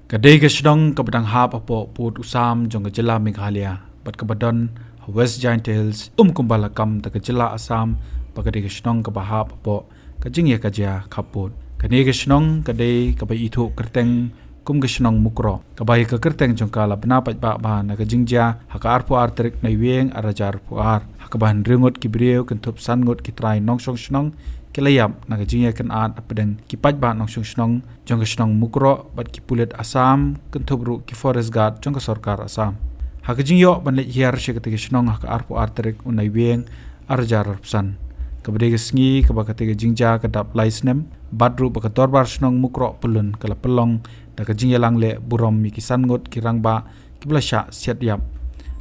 Kadai ke Shillong ke Padang Hap apo Port Usam jong ke Jela Meghalaya bat ke Badon West Giant Hills kumbala kam ta ke Jela Assam ba kadai ke Shillong ke Bahap apo ke Jingya Kaja Kaput kadai ke Shillong kadai ke Bai Itu Kerteng ke Shillong Mukro ke Bai ke Kerteng jong kala bena pat ba na ke Jingja haka arpo arterik na weng arajar puar haka ban ringot ki brio kentup sangot ki trai nongsong Shillong kelayap na kajingya kan at apedeng kipat ba nong snong jong snong mukro bat ki pulet Assam kentubru ki forest guard jong sarkar Assam ha kajingyo ban le hiar she kete snong ha arpo arterik unai weng arjar psan kabade sngi ka ba kete jingja kadap laisnem badru ba torbar snong mukro pelun kala pelong da kajingya lang le burom mi kisan ngot kirang ba kiblasha siat yap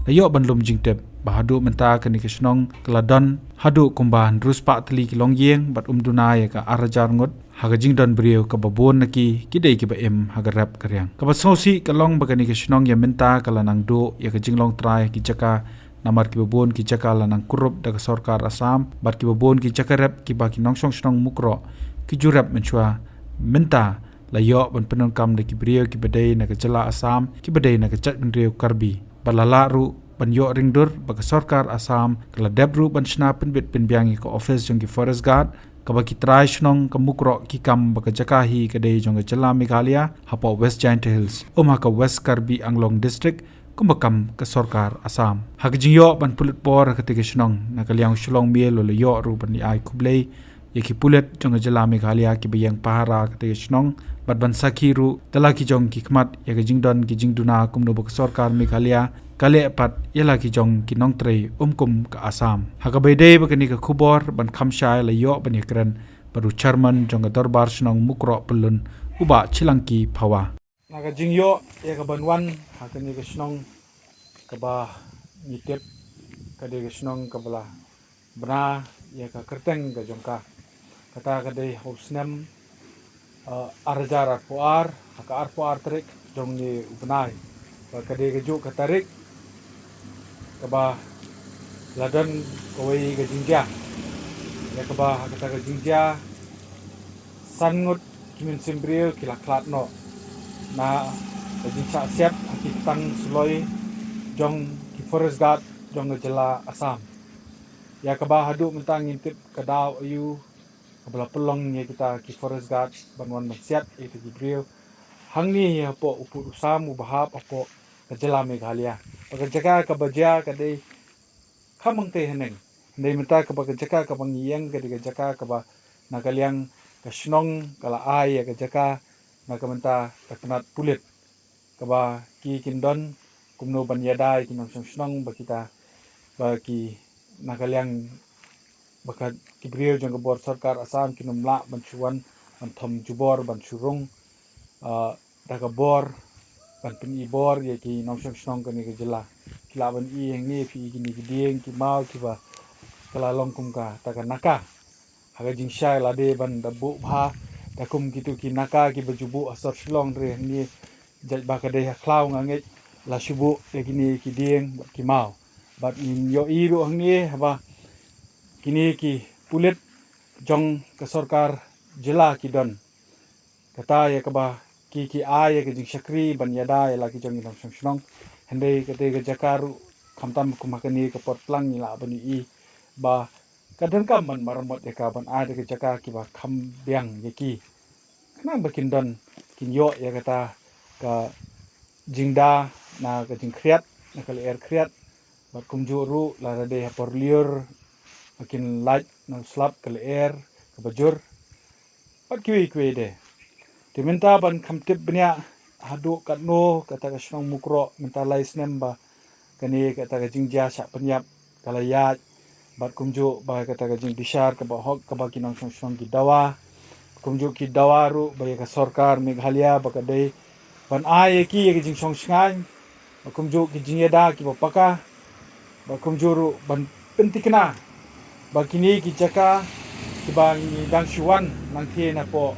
layo ban lum jingtep bahadu menta kani kisnong keladon hadu kumbahan rus pak teli kilong yeng bat umduna ya ka arajar ngot haga jingdon brio ka babon naki kidai ki ba em haga rap karyang ka basosi kalong bagani kisnong ya menta kala nang do ya ka jinglong trai ki jaka namar ki babon ki jaka la nang kurup daga sarkar Assam bat ki babon ki jaka rap ki ba ki nongsong snong mukro ki jurap menchua menta layo ban penong kam de ki brio ki badai na ka jela Assam ki badai na ka chat brio karbi balalaru ban yo ringdur baka sarkar Assam kala debru ban shna penbit penbiangi ko office jong ki forest guard ka baki trai shnong ka mukro ki kam baka jakahi ka dei jong jela Meghalaya hapo West Giant Hills ka West Karbi Anglong district kumbakam ka sarkar Assam hakjingyo ban pulut por ka tege shnong na kalyang shlong miel lo yo ru ban ni ai kublei yaki pulet jong jela Meghalaya ki bayang pahara ka tege shnong bat ban sakiru talaki jong ki kmat ya jingdon ki jingduna kumno baka sarkar Meghalaya kale pat yela ki jong ki nong trei kum ka Assam hakabai dei bakani ka khubor ban khamshai la yo ban yakran baru chairman jong ka darbar snong mukro pelun uba chilangki phawa naga jingyo ya ka banwan hakani ka snong ka ba nitep ka de ka snong ka bala bna ya ka kerteng ka jong ka kata ka dei hosnem arjara puar haka arpuar trik jong ni ubnai ka de ka ju ka tarik kaba ladon kawai ke jingja ya kaba kata ke jingja sangut kimin simbrio kilaklat no na ke jingsa siap aki tang suloi jong ki forest guard jong jela Assam ya kaba hadu mentang ngintip kadaw ayu kabla pelong ya kita ki forest guard banwan siap itu jibrio hangni ya po upur usam ubahap apo ke jela Meghalaya pekerja kabaja kadai kamang te heneng ndai menta ka ba jaka ka bang yeng ka diga jaka ka ba nagaliang ka snong kala ai ka jaka na ka menta ka penat pulit ka ba ki kindon kumno ban yadai ki nong snong ba kita ba ki nagaliang baka ki brio jong ka bor sarkar Assam ki nomla ban chuan ban thom jubor ban churung daga bor ban pin i bor ye ki nong snong ka ni ka jela kila ban i heng ni fi ki ni ki dieng ki mau ki ba kala long kum ka taka naka haga jing shai la de ban da bu bha ta kum ki tu ki naka ki bajubu asar shlong re ni jaj ba ka de khlaw nge la shubu e ki ni ki dieng ki mau bat in yo i ru hang ni ba kini ki pulit jong ka sarkar jela ki don kata ya ka ba ki a ya ki jing shakri ban yada ya la ki jong ni dong shnong hende ka de ga jakaru khamtam kumakani ka potlang ni la ban i ba kadang kaman maramot ya kaban ada ke jaka ki ba kham biang ye ki kana bakin don kin yo ya kata ka jingda na ka jing kriat na kali air kriat ba kumjuru la de por liur makin light na slap kali air ka bajur pat kwi de diminta ban kham tip bnya hadu kat no kata ka snong mukro minta lais nemba kani kata ka jingja sa penyap kala ya bat kumju ba kata ka jing dishar ka ba hok ka ba kinong song ki dawa kumju ki dawa ru ba ka sarkar Meghalaya ba ka dei ban ai ki ki jing song sngai ba kumju ki jing yada ki ba paka ba kumju ru ban pentikna ba kini ki jaka ki ba ni dang shuan nang the na po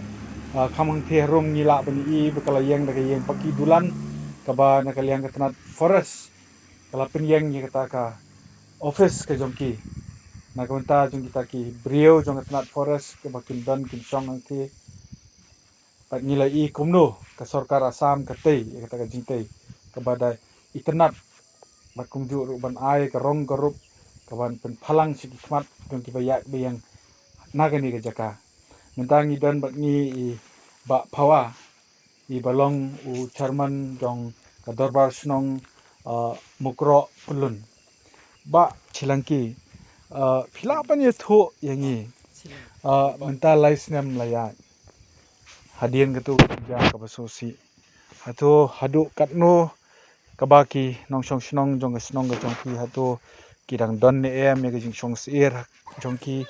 khamang the rom ni la ban i ba kala yang da yang paki dulan ka ba na kaliang ka tanat forest kala penyeng ni kata ka office ke jongki na kumenta jong kita ki brio jong atnat forest ke bakin don kin song angki pat ngilai kumno ke Sarkar Assam ke tei kata ke jingtei kepada itenat bat kumju ban ai ke rong korup kawan pen phalang sikmat dong ki bayak bayang nagani ke jaka mentangi dan bat ngi ba phawa i balong u chairman dong ka dorbar snong mukro ulun ba chilangki philapan ye tho yangi mental laisnem laya hadian ketu ja ka basosi hato hadu katno kabaki nongsong snong jong snong ga jongki hato kidang don ne em ye jing song sir jongki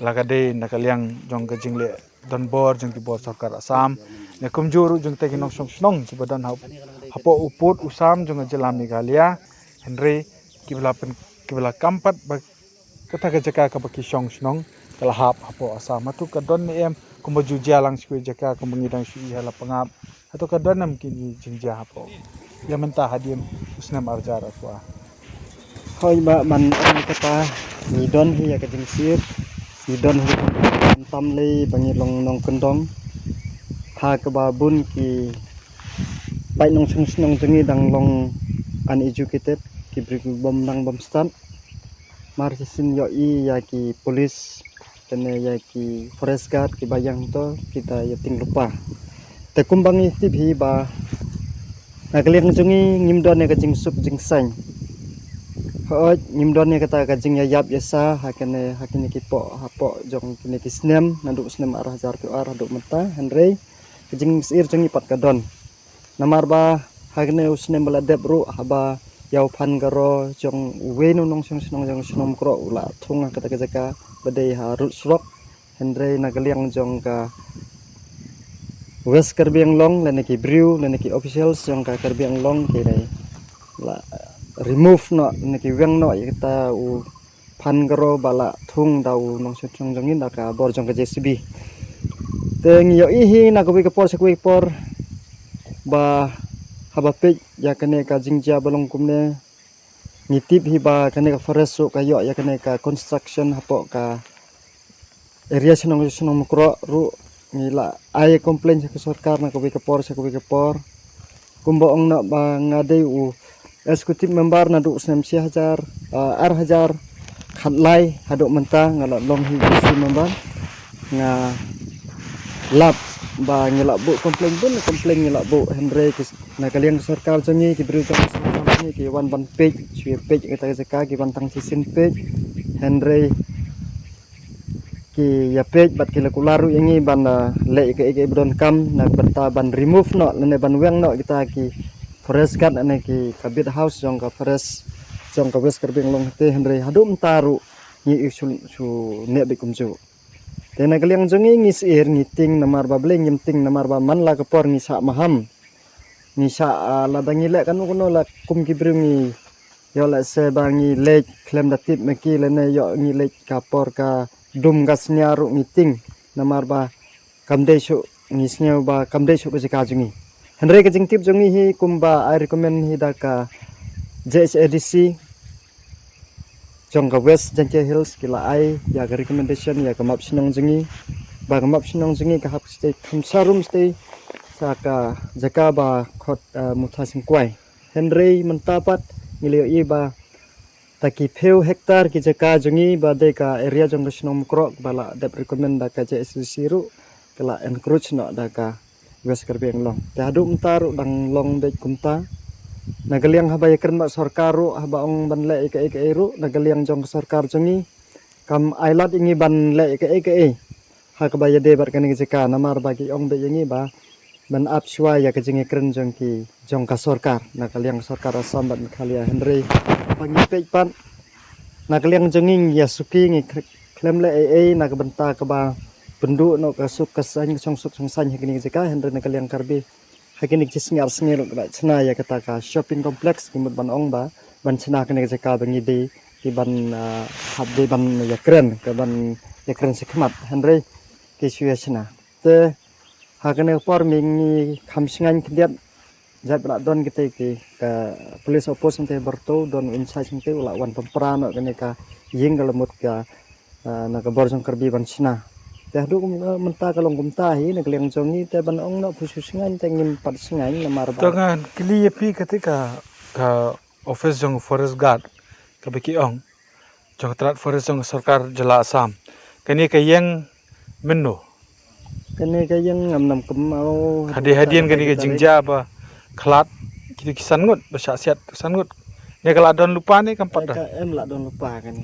lagade nakaliang jong ga jingle don bor jong ti bor Sarkar Assam ne kumjuru jong te nongsong snong ti badan hapo uput usam jong jela Meghalaya henry kibla kampat ba kata ka jaka ka baki song snong kalahap hapo Assam atu ka don ne em kumaju jalang sikui jaka kumengidang sui hala pangap atau ka donam kini jingja hapo ya mentah hadim usnam arjar atwa Hoi ba man ang kata ni don hi ya ka jing sir si don hi tam le bangi long nong kendong ha ka ba bun ki bai nong sung snong jengi dang long uneducated ki brik bom nang bom stan mar sin yo I ya ki police tene ya ki forest guard ki bayang to kita ya ting lupa te kumbang ti bhi ba nagliang jengi ngim don ne ka jing sup jing sang Hoi nimdon ni kata kajing ya yap yasa hakene kipo hapo jong kene kisnem nanduk snem arah jar tu arah duk mata Henry kajing sir jengi pat kadon namar ba hakene usnem bala dep ru haba yau phan garo jong wenu nong song jong snom kro ula thunga kata kajaka badai ha rut srok Henry nagaliang jong ka West Karbiang Long lene ki brew lene ki officials jong ka Karbiang Long kene la remove no neki weng no kita u pan garo bala thung dau nong song jongin naka bor jong ka JCB teng yo hi na ko ke por sekui por ba haba pe ya kane ka jingja balong kumne ngitip hi ba kane ka forest so ka yo ya kane ka construction hapo ka area senong mukro ru ngila ai complain sa sarkar na ko ke por kumbo ong na ba ngade u eksekutif member naduk sem si hajar ar hajar khatlai haduk mentah ngala long hi si member nga lap ba ngila bu komplain ngila bu Henry na kaliang sarkar jangi ki bru jang ni ki wan page sui page kita jaka ki wan tang sisin page Henry ki ya page bat ki lakularu yangi ban le ke bron kam na bata ban remove no ne ban weng no kita ki forest guard ane ki kabit house jong ka forest jong ka West Karbiang Long te Henry hadum taru ni su ne be kumju te na kaliang jongi ngis ngiting namar ba bleng ngimting namar ba man la kapor ni sa maham ni sa la bangi le kan kuno la kum ki bringi yo la se bangi le klem da tip me ki le ne yo ngi le kapor ka dum gasnya ru ngiting namar ba kamde su ngisnya ba kamde su ka jika jungi Henry kajing tip jongi hi kumba I recommend hi daka JSADC jong ka West Jantia Hills kila ai ya ka recommendation ya ka map sinong jongi ba ka map sinong jongi ka hap stay khamsarum stay sa ka jaka ba khot mutha singkwai Henry mentapat ngilio I ba taki peu hektar ki jaka jongi ba de ka area jong ka sinong mukro bala dep recommend daka JSADC ru kala encourage no daka West Karbiang Long te hadu mtaru dang long de kumta nagaliang haba yakren ba sarkaru haba ong banle eke ru nagaliang jong sarkar jongi kam ailat ingi banle eke ha ka ba yade bar kani jeka namar bagi ong be yangi ba ban ap shwa ya ka jingi kren jong ki jong ka sarkar nagaliang sarkar Assam ban Meghalaya Henry pangi pe pan nagaliang jongi ya suki ngi klemle nak benta ka ba penduk no kasuk kasang song sang hekini jeka Henry na kaliang karbi hekini jisngar sngar ba chna ya kata ka shopping complex kimut ban ong ba ban chna kani jeka bangi di ki ban habde ban yakren ka ban yakren sikmat Henry ki suya chna te hakane por mingi khamsingan kdiat jat bla don kite ki ka police opposition te berto don inside sinte ula wan pemprano kani ka yinggalamut ka na ka borjong karbi ban chna Teh du menta kalong kumta hi nak liang jongi te ban ong no phusu singan te ngim pat singan na mar ba. Tangan kili pi ketika ka office jong forest guard ka beki ong jong trat forest jong sarkar jala Assam kani ka yang menu Kene ka yang ngam nam kem au hadian kani ka jingja ba khalat kitu kisan ngut basa siat kisan ngut ne kala don lupa ni kampat dah ka em la don lupa kan.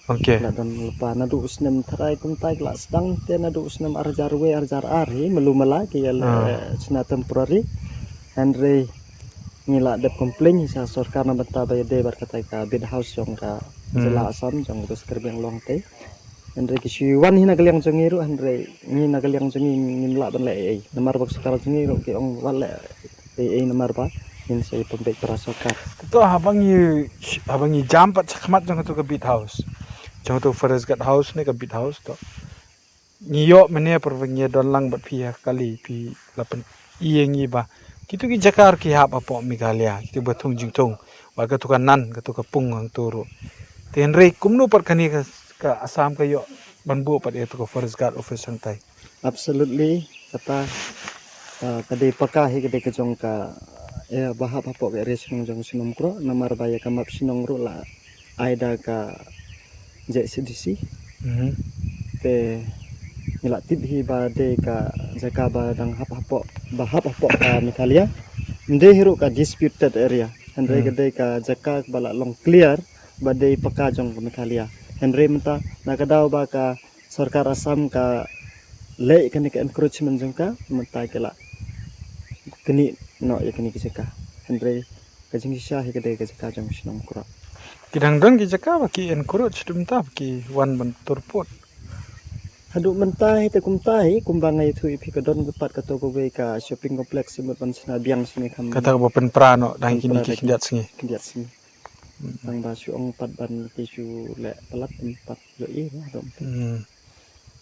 okey La don lupa na du usnem tharai kumtai la sedang te na du usnem arjar we arjar ari melu mala ki ya sna temporary andre ngila dep komplain sa sarkar na banta bay de bar katai ka bid house jong ka jala Assam jong bus kerbeng long te andre ki siwan hi na kaliang jongi ru andre ni na kaliang jongi ngin la ban le ai namar bak sakar jongi ru ki ong wal le ai namar ba in sai pembek prasakar to habangi jam pat sakmat jong tu ka bit house jong tu forest guard house ni ka bit house to niyo mene perwengi don lang bat pi kali pi lapan iengi ba kitu ki jakar ki hap apo Meghalaya kitu batung jingtung wa ka tu kan nan ka tu ka pung ang turu ten rei kumnu par kani ka Assam ka yo banbu pat itu ka forest guard office sang tai absolutely kata kadai pakah hi kadai kejong ka bahap apo ke resung jong sinum kro namar baya kamap sinong ru la aida ka JCDC te ngila tip hi ba de ka jaka ba dang hap apo ka Meghalaya nde hiru ka disputed area andre kadai ka jaka bala long clear ba de paka jong ka Meghalaya andre menta nakadaw ba ka sarkar Assam ka le kani ka encroachment jong ka menta kala kini no ya kini kisaka andre kajing sha hi kadai ka jaka jong sinong kro kidang don ki jaka ba ki encourage dum ta ki wan ban turpot hadu mentai te kumtai kumbangai thu ipi ka don gupat ka to go ka shopping complex simut pan sina biang sini kam kata ba pen prano dang kini ki kindat singi kindiat sini tang ba su ong pat ban ki su le pelat empat yo i dom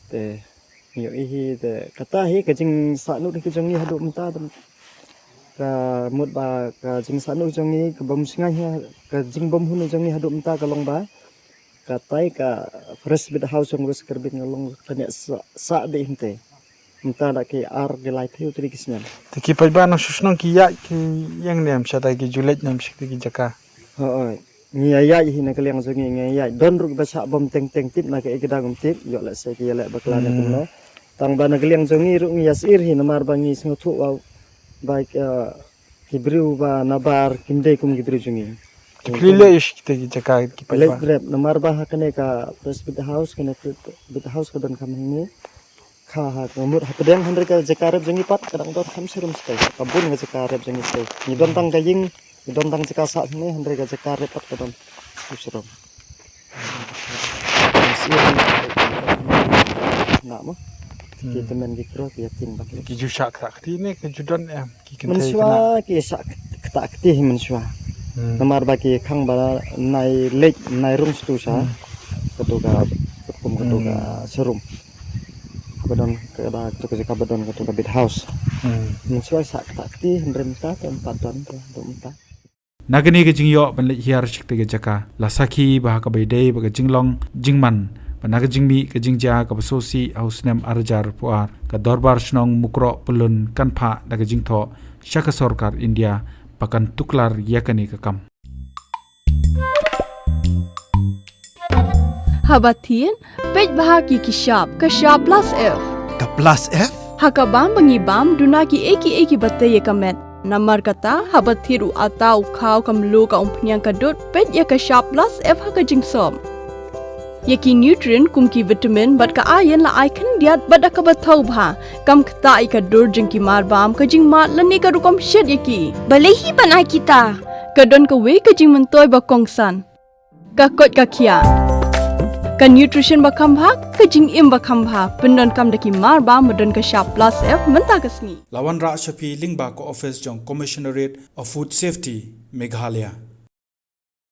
te yo i hi te kata hi ka jing sa nu ki jong ni hadu menta ka mut ba ka jing sa nu jong ni ka bom singa hi ka jing bom hu nu jong ni hadu menta ka long ba katai ka fresh bit house yang gus kerbit ngalong tanya sa de hinte menta da ke ar de lai theu tri kisnan te ki pai ba no susnong ki ya ki yang nem sa ki julet nem sik ki jaka ho ni ya hi na kaliang zongi ngi ya don ru ba sa bom teng teng tip na ke ikda gum tip yo la se ki la bakla na kuno tang ba na kaliang zongi ru ngi yasir hi na mar ba ngi sing thu wa ba ki bru ba na bar kinde kum gidru zongi klile ish ki jaka ki pai ba lek grab na mar ba ha kane ka fresh bit house kane bit house ka don kam ni kha ha nomor ha pedang handre ka jakarep jengi pat kadang dot kham serum stay kabun ga jakarep jengi stay ni don tang gaying ni don tang jaka sa ni handre ka jakarep pat kadon serum na mo ki temen ki kro ki tin bak ki ju sha kra ti ne ki judon em ki kin menswa ki sa kta kti menswa namar ba ki khang ba nai lek nai rung stu sa katuga kum katuga serum badon ke da to ke badon ke to bit house menswa sa kta kti hendremta tempat don to mta nagani ke jingyo ban le hiar shik te jaka la sakhi ba ka bai dei ba ka jinglong jingman ba naga jingmi ke jingja ka basosi hausnem arjar puar ka dorbar snong mukro pulun kanpha daga jingtho shaka sarkar India pakan tuklar yakani ka kam Habatin pej bahagi kishap kashap plus F Ka plus F? hakabam bangibam dunaki eki batte yekamet namar kata habathiru atau khau kamlu ka umpnyang kadut pej ya kashap plus F hakajingsom yaki nutrient kumki vitamin bat ka ayan la icon diat bada ka bathau bha kam khta i ka dur jingki marbam ka jingma lani ka rukom shed yaki balehi banai kita kadon ka we ka jing mentoy ba kongsan ka kot ka khia ka nutrition ba khambha ka jing im ba khambha pendon kam daki marba modon ka sharp plus F menta ka sngi lawan ra shapi lingba ko office jong commissionerate of food safety Meghalaya